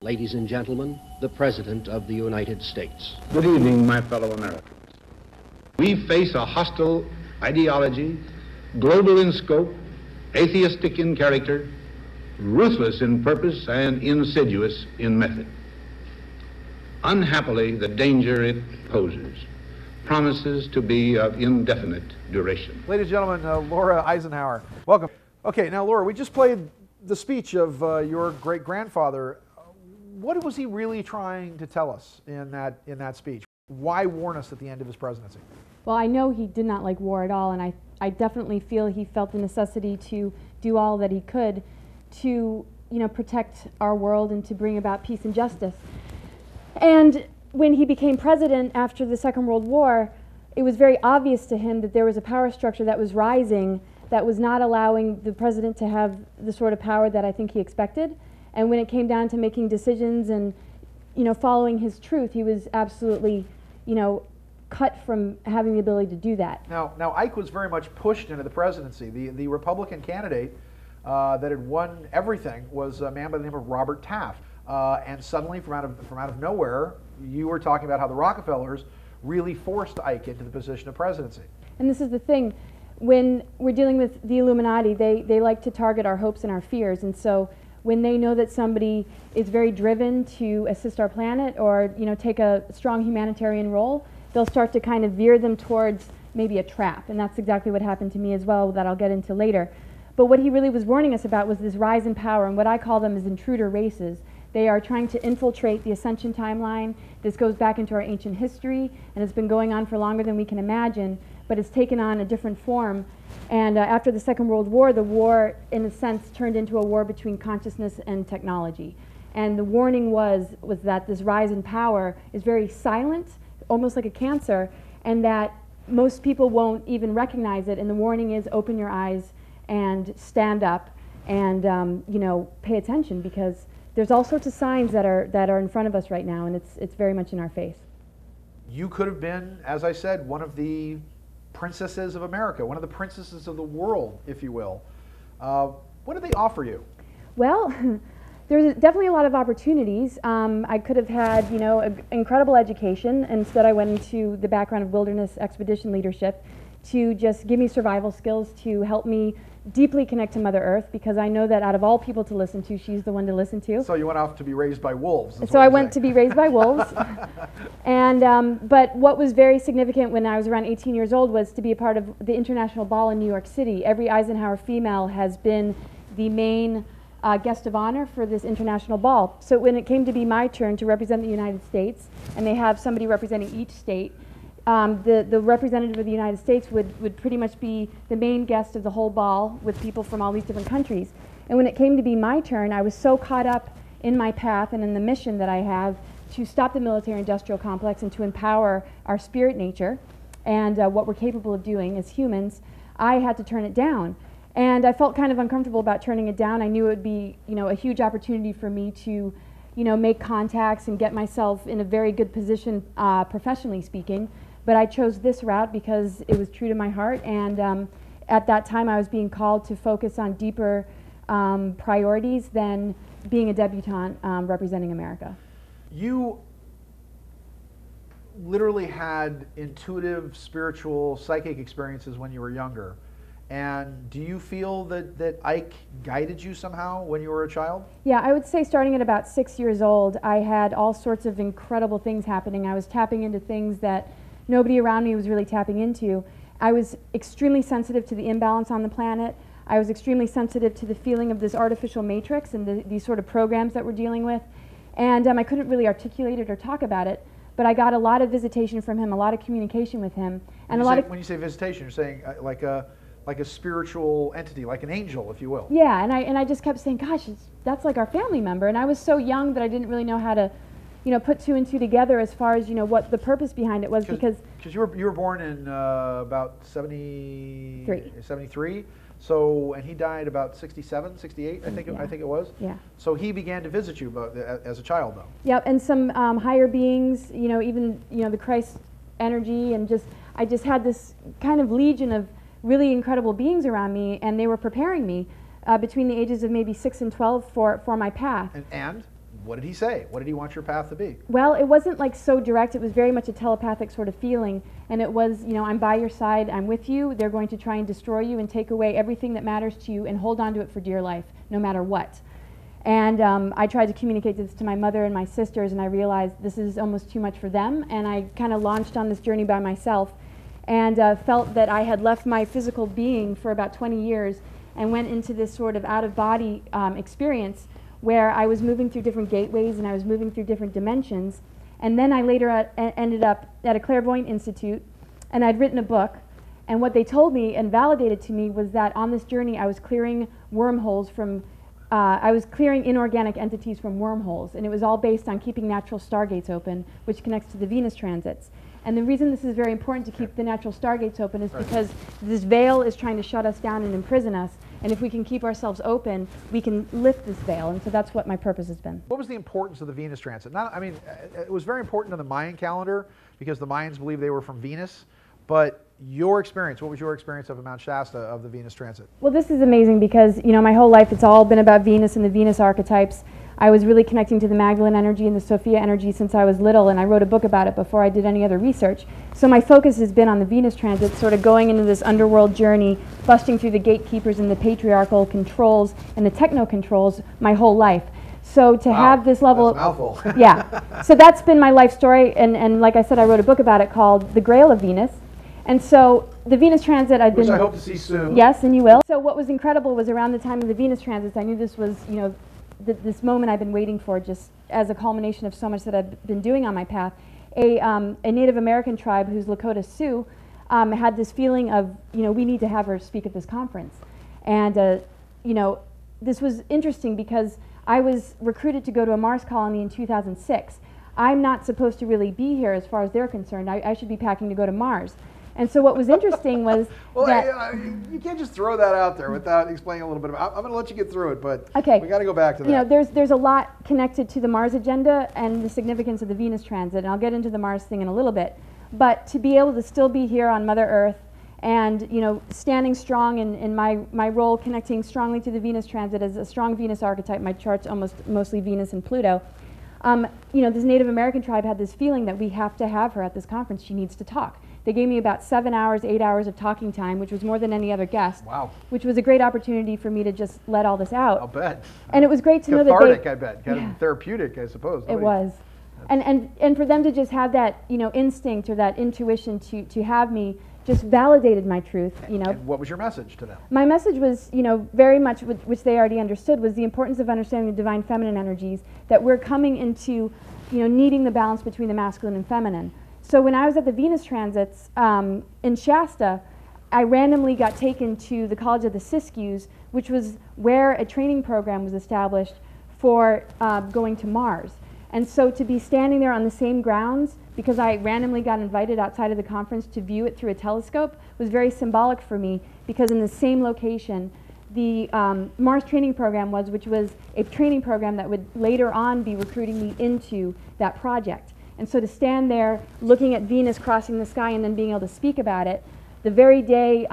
Ladies and gentlemen, the President of the United States. Good evening, my fellow Americans. We face a hostile ideology, global in scope, atheistic in character, ruthless in purpose, and insidious in method. Unhappily, the danger it poses promises to be of indefinite duration. Ladies and gentlemen, Laura Eisenhower, welcome. Okay, now Laura, we just played the speech of your great-grandfather. What was he really trying to tell us in that speech? Why warn us at the end of his presidency? Well, I know he did not like war at all, and I definitely feel he felt the necessity to do all that he could to, protect our world and to bring about peace and justice. And when he became president after the Second World War, it was very obvious to him that there was a power structure that was rising that was not allowing the president to have the sort of power that I think he expected. And when it came down to making decisions and, following his truth, he was absolutely, cut from having the ability to do that. Now Ike was very much pushed into the presidency. The Republican candidate that had won everything was a man by the name of Robert Taft. And suddenly, from out of nowhere, you were talking about how the Rockefellers really forced Ike into the position of presidency. And this is the thing. When we're dealing with the Illuminati, they like to target our hopes and our fears. And so when they know that somebody is very driven to assist our planet or take a strong humanitarian role, they'll start to kind of veer them towards maybe a trap. And that's exactly what happened to me as well, that I'll get into later. But what he really was warning us about was this rise in power, and what I call them is intruder races. They are trying to infiltrate the ascension timeline. This goes back into our ancient history, and it's been going on for longer than we can imagine, but it's taken on a different form. And after the Second World War, the war, in a sense, turned into a war between consciousness and technology. And the warning was that this rise in power is very silent, almost like a cancer, and that most people won't even recognize it. And the warning is open your eyes and stand up and pay attention, because there's all sorts of signs that are in front of us right now, and it's very much in our face. You could have been, as I said, one of the princesses of America, one of the princesses of the world, if you will. What did they offer you? Well, there's definitely a lot of opportunities. I could have had, an incredible education. Instead, I went into the background of wilderness expedition leadership to just give me survival skills to help me deeply connect to Mother Earth, because I know that out of all people to listen to, she's the one to listen to. So you went off to be raised by wolves. So I went to be raised by wolves. And but what was very significant when I was around 18 years old was to be a part of the International Ball in New York City. Every Eisenhower female has been the main guest of honor for this international ball. So when it came to be my turn to represent the United States, and they have somebody representing each state, the representative of the United States would pretty much be the main guest of the whole ball with people from all these different countries. And when it came to be my turn, I was so caught up in my path and in the mission that I have to stop the military-industrial complex and to empower our spirit nature and what we're capable of doing as humans, I had to turn it down. And I felt kind of uncomfortable about turning it down. I knew it would be, a huge opportunity for me to, make contacts and get myself in a very good position, professionally speaking. But I chose this route because it was true to my heart, and at that time I was being called to focus on deeper priorities than being a debutante representing America. You literally had intuitive, spiritual, psychic experiences when you were younger. And do you feel that Ike guided you somehow when you were a child? Yeah, I would say starting at about 6 years old, I had all sorts of incredible things happening. I was tapping into things that nobody around me was really tapping into. I was extremely sensitive to the imbalance on the planet. I was extremely sensitive to the feeling of this artificial matrix and these sort of programs that we're dealing with. And I couldn't really articulate it or talk about it, but I got a lot of visitation from him, a lot of communication with him. And when you say visitation, you're saying like a spiritual entity, like an angel, if you will. Yeah, and I just kept saying, gosh, that's like our family member. And I was so young that I didn't really know how to put two and two together as far as, what the purpose behind it was, because you were born in about 73. So, and he died about 67, 68, I think it was. Yeah. So he began to visit you as a child, though. Yep, and some higher beings, even the Christ energy, and I just had this kind of legion of really incredible beings around me, and they were preparing me between the ages of maybe 6 and 12 for my path. And What did he say? What did he want your path to be? Well, it wasn't like so direct. It was very much a telepathic sort of feeling. And it was, you know, I'm by your side, I'm with you. They're going to try and destroy you and take away everything that matters to you and hold on to it for dear life, no matter what. And I tried to communicate this to my mother and my sisters, and I realized this is almost too much for them. And I kind of launched on this journey by myself and felt that I had left my physical being for about 20 years and went into this sort of out-of-body experience where I was moving through different gateways and I was moving through different dimensions. And then I later ended up at a clairvoyant institute, and I'd written a book. And what they told me and validated to me was that on this journey I was clearing wormholes from, I was clearing inorganic entities from wormholes. And it was all based on keeping natural stargates open, which connects to the Venus transits. And the reason this is very important to keep the natural stargates open is because this veil is trying to shut us down and imprison us. And if we can keep ourselves open, we can lift this veil. And so that's what my purpose has been. What was the importance of the Venus transit? It was very important in the Mayan calendar because the Mayans believed they were from Venus. But your experience, what was your experience of Mount Shasta of the Venus transit? Well, this is amazing because, you know, my whole life it's all been about Venus and the Venus archetypes. I was really connecting to the Magdalene energy and the Sophia energy since I was little, and I wrote a book about it before I did any other research. So my focus has been on the Venus transit, sort of going into this underworld journey, busting through the gatekeepers and the patriarchal controls and the techno controls my whole life. So to have this level, that's a mouthful. Yeah. So that's been my life story, and like I said, I wrote a book about it called The Grail of Venus. And so the Venus transit I've been... Which I hope to see soon. Yes, and you will. So what was incredible was around the time of the Venus transits, I knew this was, you know, this moment I've been waiting for just as a culmination of so much that I've been doing on my path. A Native American tribe who's Lakota Sioux had this feeling of, you know, we need to have her speak at this conference. And, you know, this was interesting because I was recruited to go to a Mars colony in 2006. I'm not supposed to really be here as far as they're concerned. I should be packing to go to Mars. And so what was interesting was well, that... you can't just throw that out there without explaining a little bit about it. I'm going to let you get through it, but okay. We got to go back to that. You know, there's a lot connected to the Mars agenda and the significance of the Venus transit, and I'll get into the Mars thing in a little bit. But to be able to still be here on Mother Earth and, you know, standing strong in my role, connecting strongly to the Venus transit as a strong Venus archetype, my chart's mostly Venus and Pluto. You know, this Native American tribe had this feeling that we have to have her at this conference. She needs to talk. They gave me about 7 hours, 8 hours of talking time, which was more than any other guest. Wow. Which was a great opportunity for me to just let all this out. I'll bet. And it was great to know that cathartic, I bet. Kind of therapeutic, I suppose. It was. And for them to just have that, you know, instinct or that intuition to have me just validated my truth, you know. And what was your message to them? My message was, you know, very much which they already understood, was the importance of understanding the divine feminine energies, that we're coming into, you know, needing the balance between the masculine and feminine. So when I was at the Venus transits in Shasta, I randomly got taken to the College of the Siskiyous, which was where a training program was established for going to Mars. And so to be standing there on the same grounds, because I randomly got invited outside of the conference to view it through a telescope, was very symbolic for me, because in the same location, the Mars training program was, which was a training program that would later on be recruiting me into that project. And so to stand there looking at Venus crossing the sky and then being able to speak about it, the very day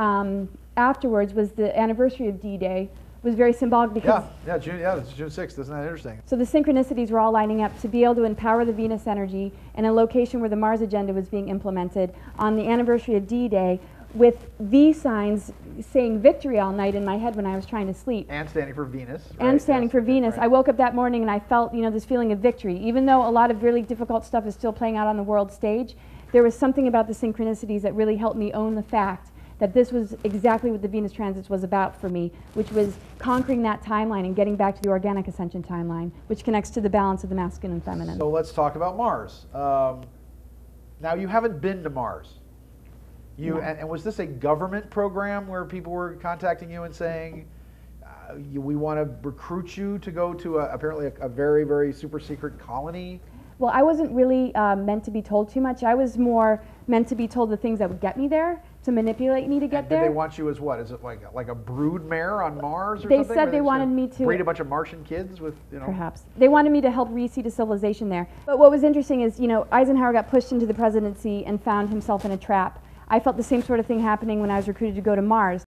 afterwards was the anniversary of D-Day, was very symbolic because... It's June 6th. Isn't that interesting? So the synchronicities were all lining up to be able to empower the Venus energy in a location where the Mars agenda was being implemented on the anniversary of D-Day, with V signs saying victory all night in my head when I was trying to sleep. And standing for Venus. Right? And standing for Venus. Right. I woke up that morning and I felt, you know, this feeling of victory. Even though a lot of really difficult stuff is still playing out on the world stage, there was something about the synchronicities that really helped me own the fact that this was exactly what the Venus transits was about for me, which was conquering that timeline and getting back to the organic ascension timeline, which connects to the balance of the masculine and feminine. So let's talk about Mars. Now, you haven't been to Mars. No. And was this a government program where people were contacting you and saying, we want to recruit you to go to apparently a very, very super secret colony? Well, I wasn't really meant to be told too much. I was more meant to be told the things that would get me there, to manipulate me to get there. Did they want you as what? Is it like a brood mare on Mars or they something? They said they wanted me to breed a bunch of Martian kids with, you know. Perhaps. They wanted me to help reseed a civilization there. But what was interesting is, you know, Eisenhower got pushed into the presidency and found himself in a trap. I felt the same sort of thing happening when I was recruited to go to Mars.